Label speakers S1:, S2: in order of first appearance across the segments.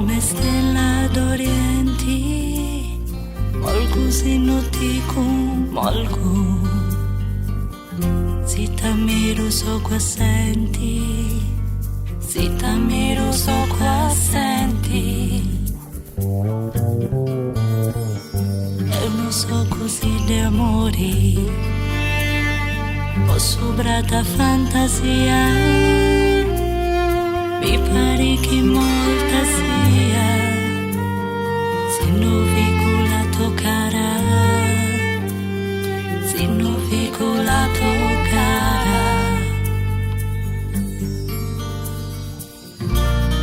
S1: come stella d'Orienti, molgu sinutiku, molgu. Si t'ammiro so qua senti, si t'ammiro so qua senti. E non so così di amori, ho sobrata fantasia, mi pare che molta sia, se non vicolato cara, se non vicolato cara.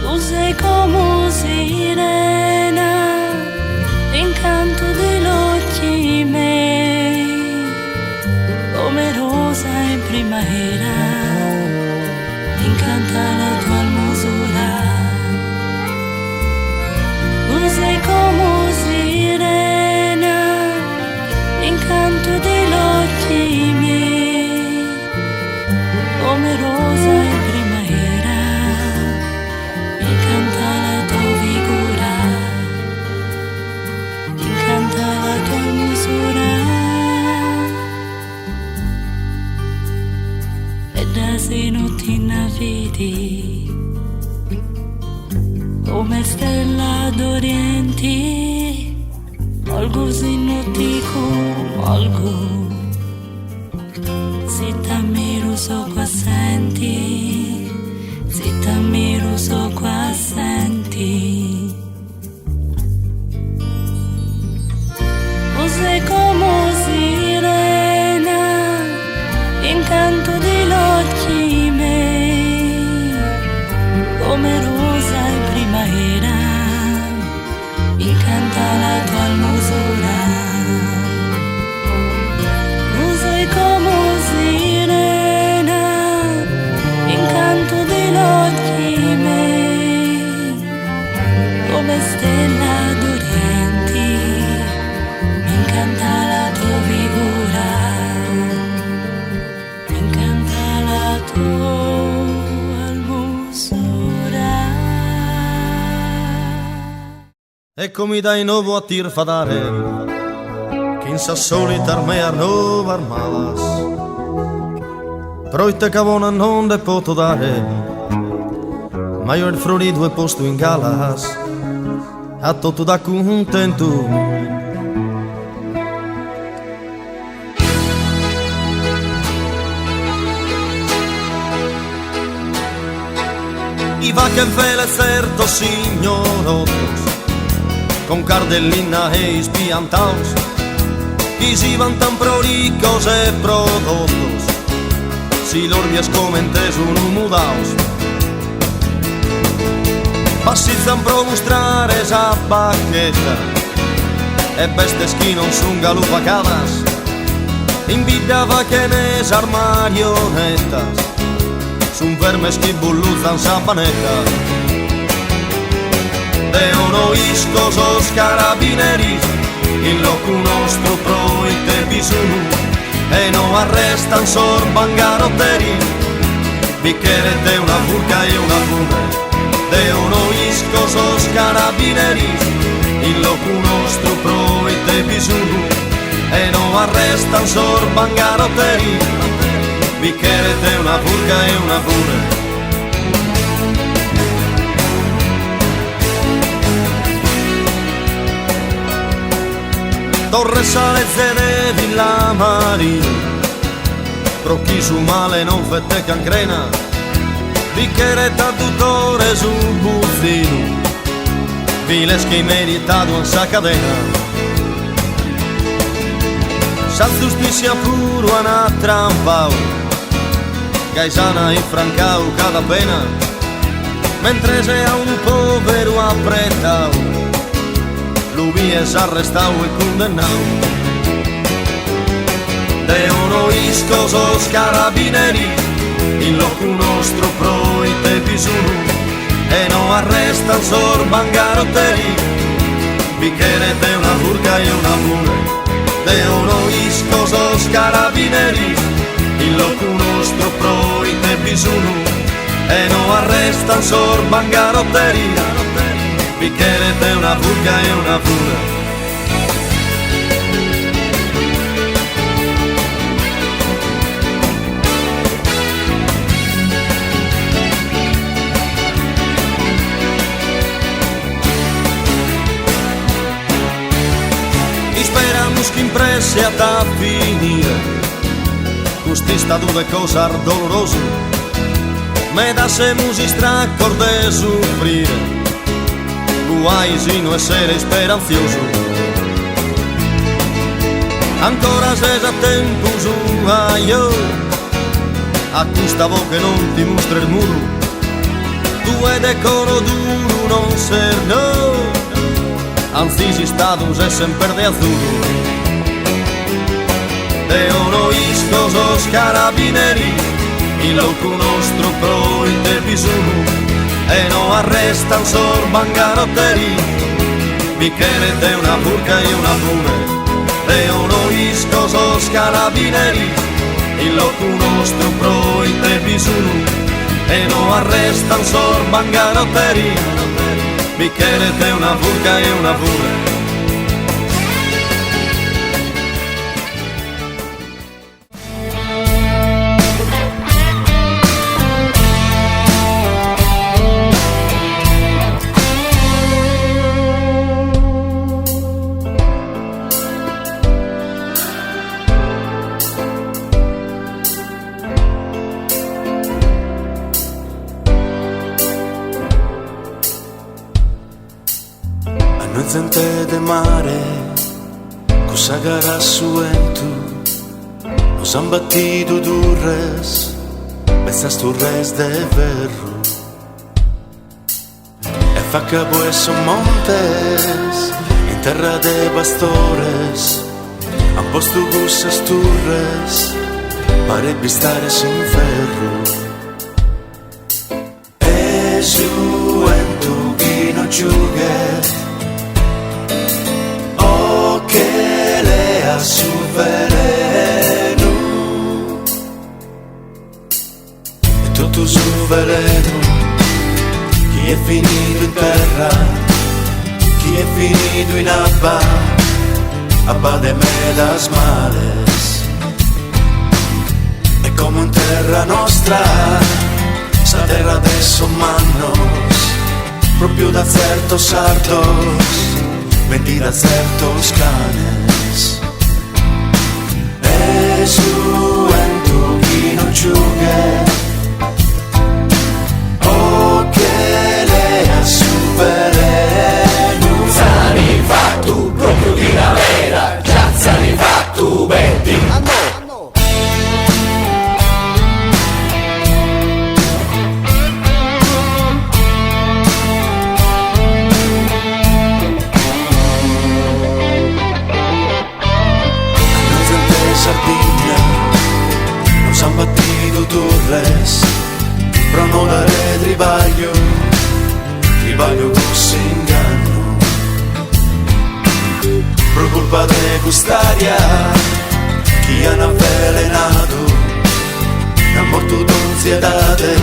S1: Tu sei come sirena, incanto degli occhi miei, come rosa in primavera, incanta la tua hermosura. Tu sei come sirena, incanto degli occhi miei, come rosa in primavera, incanta la tua figura, incanta la tua hermosura. E da se non ti navidi, come stella d'Orienti, molgu sinutiku, molgu. Si t'ammiro so qua senti, si t'ammiro so qua senti. Tu sei come sirena, incanto degli occhi miei, come rosa in primavera, incanta la tua hermosura. Tu sei come sirena, incanto degli occhi miei, come stella d'Orienti, incanta la tua figura, incanta la tua hermosura.
S2: Eccomi dai nuovo a tir fadare, che in sassoli tarme a nuova armadas, proite cavona non le poto dare, ma io il fruri due posto in galas, a tutto da contento. I va che vele certo signorottos, con cardellina e spiantaus, chi si vantan pro ricos e prodottos, si lor vies comentes un mudaus. Passizzan pro mostrare esa bacchetta, e bestes chi non son galupacadas, invidava che nes armarionettas, sun vermes chi bulluzan sa panetta. De uno iscos os carabineris, in locu nostro proite bisunu, e no arrestan sorban garotteri, bicchiere una furca e una fune. De uno iscos os carabineris, in locu nostro proite bisunu, e no arrestan sorban garotteri, bicchiere una furca e una fune. Torre Salezze de Villa Marina, pro chi su male non fette cancrena, biccheretta tutore su buzzino, vileschi meritato in sa cadena. Sa giustizia puro a trampau, gaisana infrancau cada pena, mentre se a un povero apretau, lui es arrestau e condennau. De uno iscos os carabineri, in locu nostro proite bisunu, e no arrestan sorban garotteri, bicchiere de una furca e una fune. De uno iscos os carabineri, in locu nostro proite bisunu, e no arrestan sorban garotteri, bicchiere de una burga e una pura. Esperamos que imprese ata finir custi estado de cosas doloroso. Me dasemos estracor de sufrir, guai si no é ser esperancioso. Ancora ses a tempos io a custa vo che non ti mostra il muro. Tu è decoro duro non ser no, anzi si status è sempre de azzurro. De ono iscos os carabineri, il loco nostro pro il de bisogno, e no arrestan sor bangarotteri, bicchiere de una burca e una pure. De ono iscos os carabineri, il loco nostro pro il de bisogno, e no arrestan sor bangarotteri, bicchiere de una burca e una pure.
S3: Zente de mare, cosa gara suentu, nos han batido durres, besas turres de verro. E fa cabo e son montes, in terra de pastores, han posto bussas turres, pare bistare sin ferro. E suentu chi non ciughe, che lea su veleno, e tutto su veleno, chi è finito in terra, chi è finito in abba de medas males, e come in terra nostra, sa terra adesso mannos, proprio da certo sardos, vendida certos canes. E su en chi non ciughe, o che lea su veleno.
S4: Zani fatto proprio di la vera, già zani fatto betti.
S3: Nos han batido turres, però non dare tribaglio così inganno. Per colpa di quest'aria, chi hanno avvelenato, ha morto d'ansiedade.